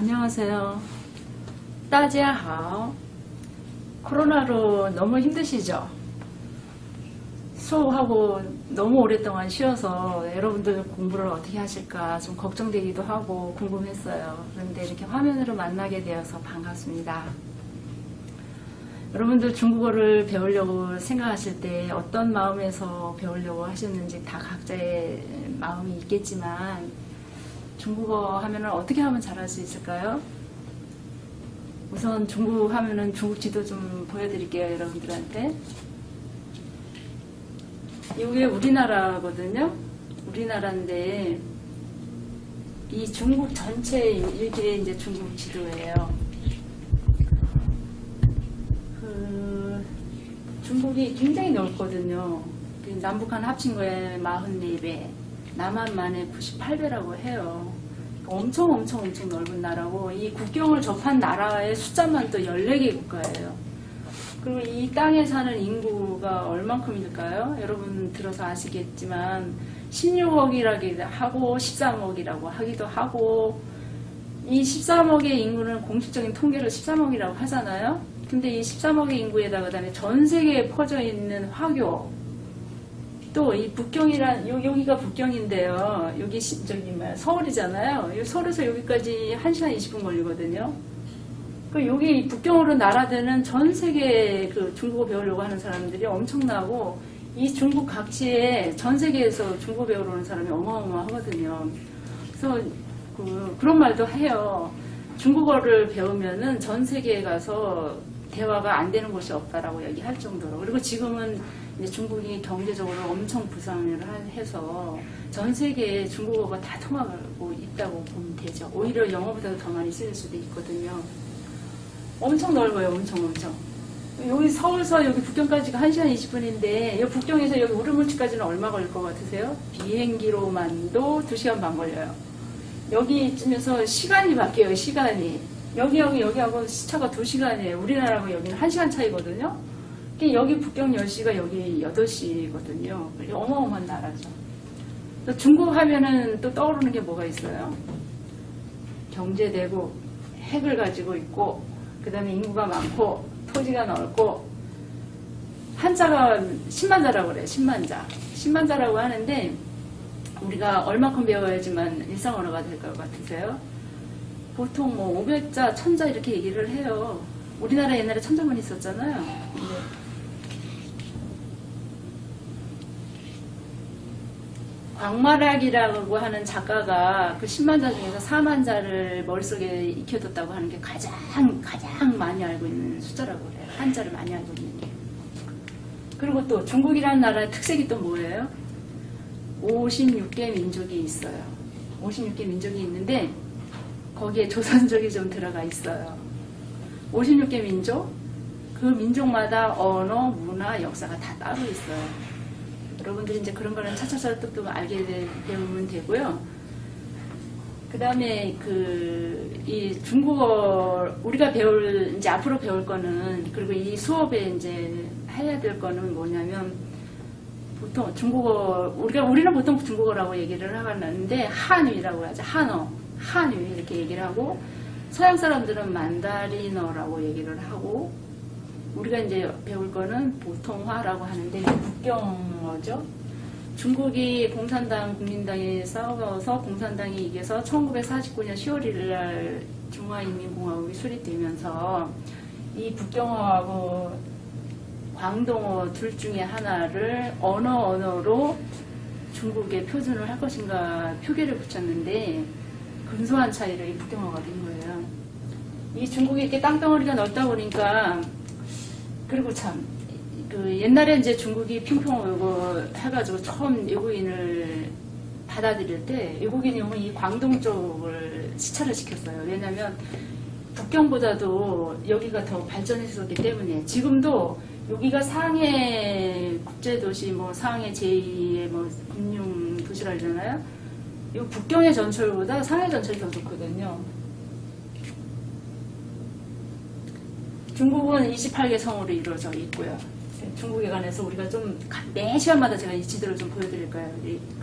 안녕하세요. 大家好. 코로나로 너무 힘드시죠? 수업하고 너무 오랫동안 쉬어서 여러분들 공부를 어떻게 하실까 좀 걱정되기도 하고 궁금했어요. 그런데 이렇게 화면으로 만나게 되어서 반갑습니다. 여러분들 중국어를 배우려고 생각하실 때 어떤 마음에서 배우려고 하셨는지 다 각자의 마음이 있겠지만 중국어 하면은 어떻게 하면 잘할 수 있을까요? 우선 중국 하면은 중국 지도 좀 보여드릴게요, 여러분들한테. 이게 우리나라거든요. 우리나라인데 이 중국 전체 이게 이제 중국 지도예요. 중국이 굉장히 넓거든요. 남북한 합친 거에 44배, 남한만에 98배라고 해요. 엄청 넓은 나라고, 이 국경을 접한 나라의 숫자만 또 14개 국가예요. 그리고 이 땅에 사는 인구가 얼만큼일까요? 여러분 들어서 아시겠지만 16억이라기도 하고 13억이라고 하기도 하고, 이 13억의 인구는 공식적인 통계를 13억이라고 하잖아요. 근데 이 13억의 인구에다가 그다음에 전 세계에 퍼져 있는 화교, 또 이 북경이란 여기가 북경인데요. 여기 서울이잖아요. 서울에서 여기까지 1시간 20분 걸리거든요. 그 여기 북경으로 날아드는 전 세계 그 중국어 배우려고 하는 사람들이 엄청나고, 이 중국 각지에 전 세계에서 중국어 배우러 오는 사람이 어마어마하거든요. 그래서 그런 말도 해요. 중국어를 배우면은 전 세계에 가서 대화가 안 되는 곳이 없다라고 얘기할 정도로. 그리고 지금은 이제 중국이 경제적으로 엄청 부상을 해서 전 세계에 중국어가 다 통하고 있다고 보면 되죠. 오히려 영어보다도 더 많이 쓰일 수도 있거든요. 엄청 넓어요. 엄청. 여기 서울서 여기 북경까지가 1시간 20분인데, 여기 북경에서 여기 우르무치까지는 얼마 걸릴 것 같으세요? 비행기로만도 2시간 반 걸려요. 여기쯤에서 시간이 바뀌어요. 시간이. 여기하고 시차가 2시간이에요. 우리나라하고 여기는 1시간 차이거든요. 여기 북경 10시가 여기 8시거든요. 어마어마한 나라죠. 중국 하면은 또 떠오르는 게 뭐가 있어요? 경제대국, 핵을 가지고 있고, 그 다음에 인구가 많고, 토지가 넓고, 한자가 10만자라고 그래요. 10만자. 10만자라고 하는데, 우리가 얼마큼 배워야지만 일상언어가 될 것 같으세요? 보통 뭐 500자, 1000자 이렇게 얘기를 해요. 우리나라 옛날에 천자문 있었잖아요. 근데 광마락이라고 하는 작가가 그 10만자 중에서 4만자를 머릿속에 익혀뒀다고 하는 게 가장 많이 알고 있는 숫자라고 그래요. 한자를 많이 알고 있는 게. 그리고 또 중국이라는 나라의 특색이 또 뭐예요? 56개 민족이 있어요. 56개 민족이 있는데 거기에 조선족이 좀 들어가 있어요. 56개 민족, 그 민족마다 언어, 문화, 역사가 다 따로 있어요. 여러분들이 이제 그런 거는 차차차 또 알게 배우면 되고요. 그 다음에 이 중국어, 우리가 이제 앞으로 배울 거는, 그리고 이 수업에 이제 해야 될 거는 뭐냐면, 보통 중국어, 우리는 보통 중국어라고 얘기를 하는데, 한유라고 하죠. 한유 이렇게 얘기를 하고, 서양 사람들은 만다리너라고 얘기를 하고, 우리가 이제 배울 거는 보통화라고 하는데 북경어죠. 중국이 공산당, 국민당이 싸워서 공산당이 이겨서 1949년 10월 1일 날 중화인민공화국이 수립되면서 이 북경어하고 광동어 둘 중에 하나를 언어로 중국에 표준을 할 것인가 표기를 붙였는데, 근소한 차이로 이 북경어가 된 거예요. 이 중국이 이렇게 땅덩어리가 넓다 보니까, 그리고 참, 옛날에 이제 중국이 핑퐁 이거 해가지고 처음 외국인을 받아들일 때, 외국인이 오면 이 광동 쪽을 시차를 시켰어요. 왜냐면 북경보다도 여기가 더 발전했었기 때문에. 지금도 여기가 상해 국제도시, 상해 제2의 금융 도시라 그러잖아요. 이 북경의 전철보다 상해 전철이 더 좋거든요. 중국은 28개 성으로 이루어져 있고요. 중국에 관해서 우리가 좀 매 시간마다 제가 이 지도를 좀 보여드릴 거예요.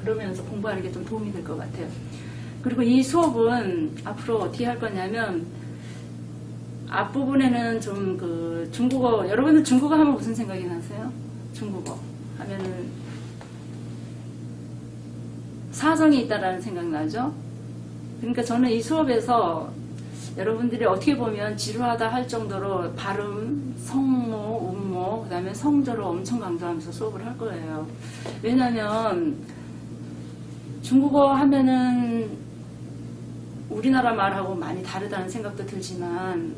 그러면서 공부하는 게 좀 도움이 될 것 같아요. 그리고 이 수업은 앞으로 어떻게 할 거냐면 앞부분에는 좀 그 중국어, 여러분들 중국어 하면 무슨 생각이 나세요? 중국어 하면은 사성이 있다라는 생각 나죠? 그러니까 저는 이 수업에서 여러분들이 어떻게 보면 지루하다 할 정도로 발음, 성모, 음모, 그 다음에 성조를 엄청 강조하면서 수업을 할 거예요. 왜냐면 중국어 하면은 우리나라 말하고 많이 다르다는 생각도 들지만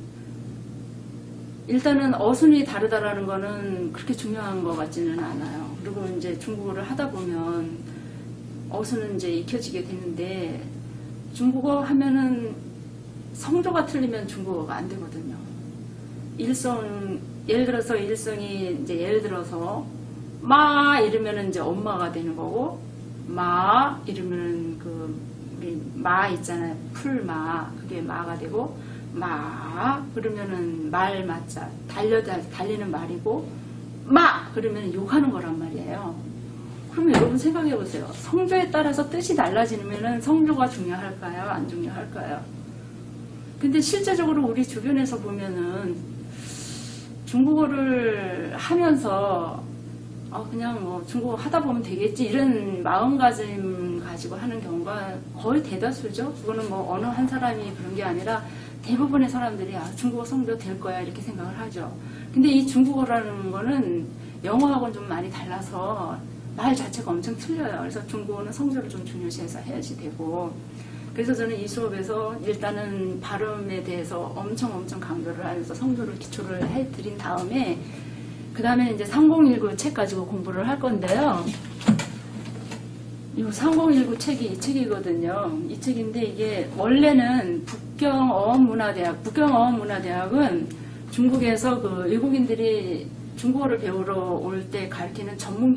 일단은 어순이 다르다라는 거는 그렇게 중요한 것 같지는 않아요. 그리고 이제 중국어를 하다 보면 어순은 이제 익혀지게 되는데 중국어 하면은 성조가 틀리면 중국어가 안 되거든요. 일성, 예를 들어서 일성이 이제 예를 들어서 마 이러면은 이제 엄마가 되는 거고 마 이러면은 그 우리 마 있잖아요. 풀마 그게 마가 되고 마 그러면은 말 맞자 달리는 말이고 마 그러면 욕하는 거란 말이에요. 그러면 여러분 생각해 보세요. 성조에 따라서 뜻이 달라지면은 성조가 중요할까요? 안 중요할까요? 근데 실제적으로 우리 주변에서 보면은 중국어를 하면서 그냥 뭐 중국어 하다 보면 되겠지 이런 마음가짐 가지고 하는 경우가 거의 대다수죠. 그거는 뭐 어느 한 사람이 그런 게 아니라 대부분의 사람들이 중국어 성조 될 거야 이렇게 생각을 하죠. 근데 이 중국어라는 거는 영어하고는 좀 많이 달라서 말 자체가 엄청 틀려요. 그래서 중국어는 성조를 좀 중요시해서 해야지 되고 그래서 저는 이 수업에서 일단은 발음에 대해서 엄청 강조를 하면서 성조를 기초를 해드린 다음에 그 다음에 이제 3019 책 가지고 공부를 할 건데요. 이 3019 책이 이 책이거든요. 이 책인데 이게 원래는 북경어문화대학은 중국에서 그 외국인들이 중국어를 배우러 올 때 가르치는 전문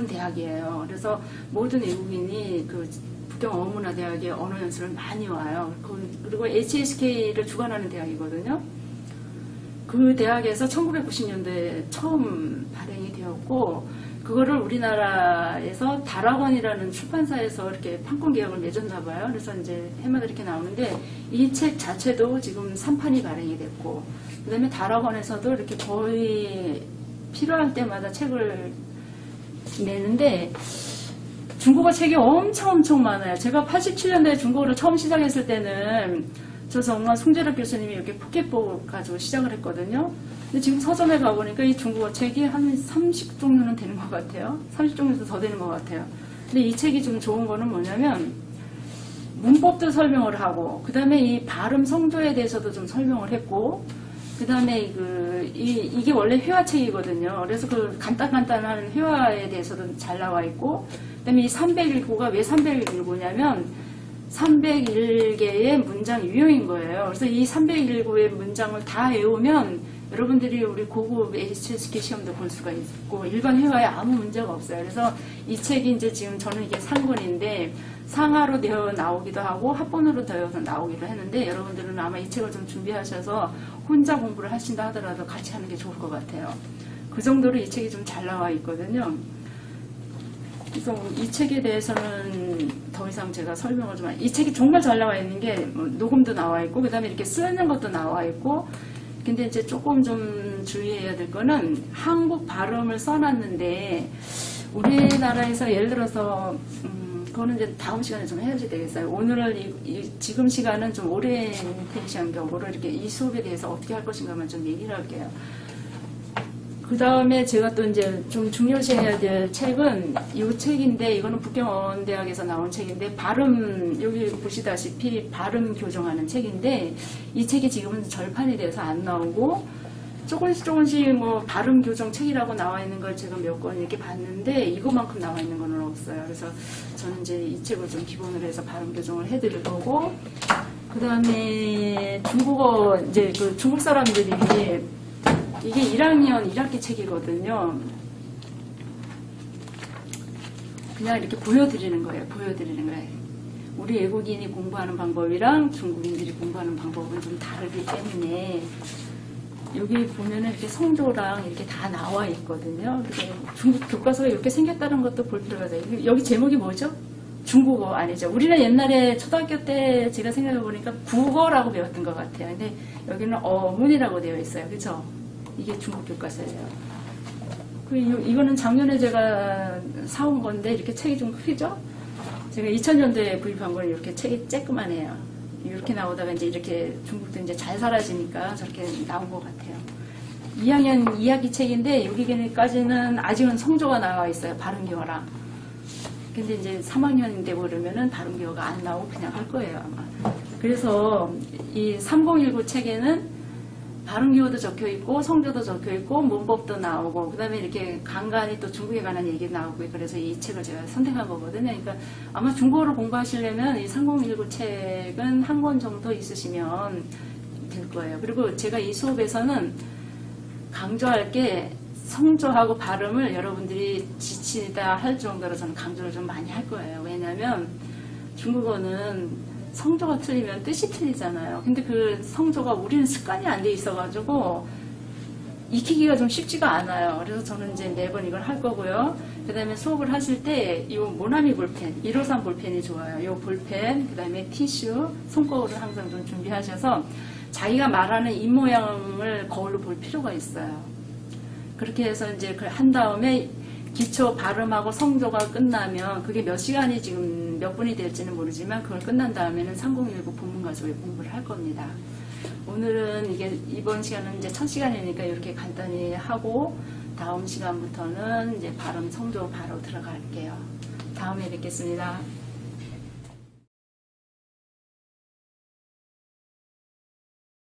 대학이에요. 그래서 모든 외국인이 그 북경어문화대학에 언어 연수를 많이 와요. 그리고 HSK를 주관하는 대학이거든요. 그 대학에서 1990년대에 처음 발행이 되었고 그거를 우리나라에서 다락원이라는 출판사에서 이렇게 판권 계약을 맺었나 봐요. 그래서 이제 해마다 이렇게 나오는데 이 책 자체도 지금 3판이 발행이 됐고 그 다음에 다락원에서도 이렇게 거의 필요할 때마다 책을 내는데 중국어 책이 엄청 많아요. 제가 87년도에 중국어를 처음 시작했을 때는 저 정말 송재락 교수님이 이렇게 포켓북 가지고 시작을 했거든요. 근데 지금 서점에 가보니까 이 중국어 책이 한 30종류는 되는 것 같아요. 30종류도 더 되는 것 같아요. 근데 이 책이 좀 좋은 거는 뭐냐면 문법도 설명을 하고 그 다음에 이 발음 성조에 대해서도 좀 설명을 했고 그 다음에 이게 원래 회화책이거든요. 그래서 그 간단한 회화에 대해서도 잘 나와 있고 그 다음에 이 301구가 왜 301구냐면 301개의 문장 유형인 거예요. 그래서 이 301구의 문장을 다 외우면 여러분들이 우리 고급 HSK 시험도 볼 수가 있고 일반 회화에 아무 문제가 없어요. 그래서 이 책이 이제 지금 저는 이게 상권인데 상하로 되어 나오기도 하고 합본으로 되어서 나오기도 했는데 여러분들은 아마 이 책을 좀 준비하셔서 혼자 공부를 하신다 하더라도 같이 하는 게 좋을 것 같아요. 그 정도로 이 책이 좀 잘 나와 있거든요. 그래서 이 책에 대해서는 더 이상 제가 설명을 좀 이 책이 정말 잘 나와 있는 게 녹음도 나와 있고 그 다음에 이렇게 쓰는 것도 나와 있고 근데 이제 조금 좀 주의해야 될 거는 한국 발음을 써놨는데 우리나라에서 예를 들어서 그거는 이제 다음 시간에 좀 해야지 되겠어요. 오늘은 지금 시간은 좀 오리엔테이션 격으로 이렇게 이 수업에 대해서 어떻게 할 것인가만 좀 얘기를 할게요. 그 다음에 제가 또 이제 좀 중요시해야 될 책은 이 책인데 이거는 북경어대학에서 나온 책인데 발음 여기 보시다시피 발음 교정하는 책인데 이 책이 지금은 절판이 돼서 안 나오고 조금씩 뭐 발음 교정 책이라고 나와 있는 걸 제가 몇 권 이렇게 봤는데 이거만큼 나와 있는 거는 없어요. 그래서 저는 이제 이 책을 좀 기본으로 해서 발음 교정을 해드릴 거고 그 다음에 중국어 이제 그 중국 사람들이 이게 1학년 1학기 책이거든요. 그냥 이렇게 보여드리는 거예요. 우리 외국인이 공부하는 방법이랑 중국인들이 공부하는 방법은 좀 다르기 때문에 여기 보면은 이렇게 성조랑 이렇게 다 나와 있거든요. 그래서 중국 교과서가 이렇게 생겼다는 것도 볼 필요가 있어요. 여기 제목이 뭐죠? 중국어 아니죠. 우리는 옛날에 초등학교 때 제가 생각해 보니까 국어라고 배웠던 것 같아요. 근데 여기는 어문이라고 되어 있어요. 그렇죠? 이게 중국 교과서예요. 이거는 작년에 제가 사온 건데 이렇게 책이 좀 크죠? 제가 2000년도에 구입한 건 이렇게 책이 쬐끄만해요. 이렇게 나오다가 이제 이렇게 중국도 이제 잘 사라지니까 저렇게 나온 것 같아요. 2학년 2학기 책인데 여기까지는 아직은 성조가 나와 있어요. 발음기호랑. 근데 이제 3학년 되고 그러면은 발음기호가 안 나오고 그냥 할 거예요, 아마. 그래서 이 3019 책에는 발음기호도 적혀 있고 성조도 적혀 있고 문법도 나오고 그다음에 이렇게 간간히 또 중국에 관한 얘기 나오고 그래서 이 책을 제가 선택한 거거든요. 그러니까 아마 중국어를 공부하시려면 이 3019 책은 한 권 정도 있으시면 될 거예요. 그리고 제가 이 수업에서는 강조할 게 성조하고 발음을 여러분들이 지치다 할 정도로 저는 강조를 좀 많이 할 거예요. 왜냐하면 중국어는 성조가 틀리면 뜻이 틀리잖아요. 근데 그 성조가 우리는 습관이 안 돼 있어가지고 익히기가 좀 쉽지가 않아요. 그래서 저는 이제 매번 이걸 할 거고요. 그 다음에 수업을 하실 때 이 모나미 볼펜, 153 볼펜이 좋아요. 이 볼펜, 그 다음에 티슈, 손거울을 항상 좀 준비하셔서 자기가 말하는 입모양을 거울로 볼 필요가 있어요. 그렇게 해서 이제 한 다음에 기초 발음하고 성조가 끝나면 그게 몇 시간이 지금 몇 분이 될지는 모르지만 그걸 끝난 다음에는 3019 본문 가지고 공부를 할 겁니다. 오늘은 이번 시간은 이제 첫 시간이니까 이렇게 간단히 하고 다음 시간부터는 이제 발음 성조 바로 들어갈게요. 다음에 뵙겠습니다.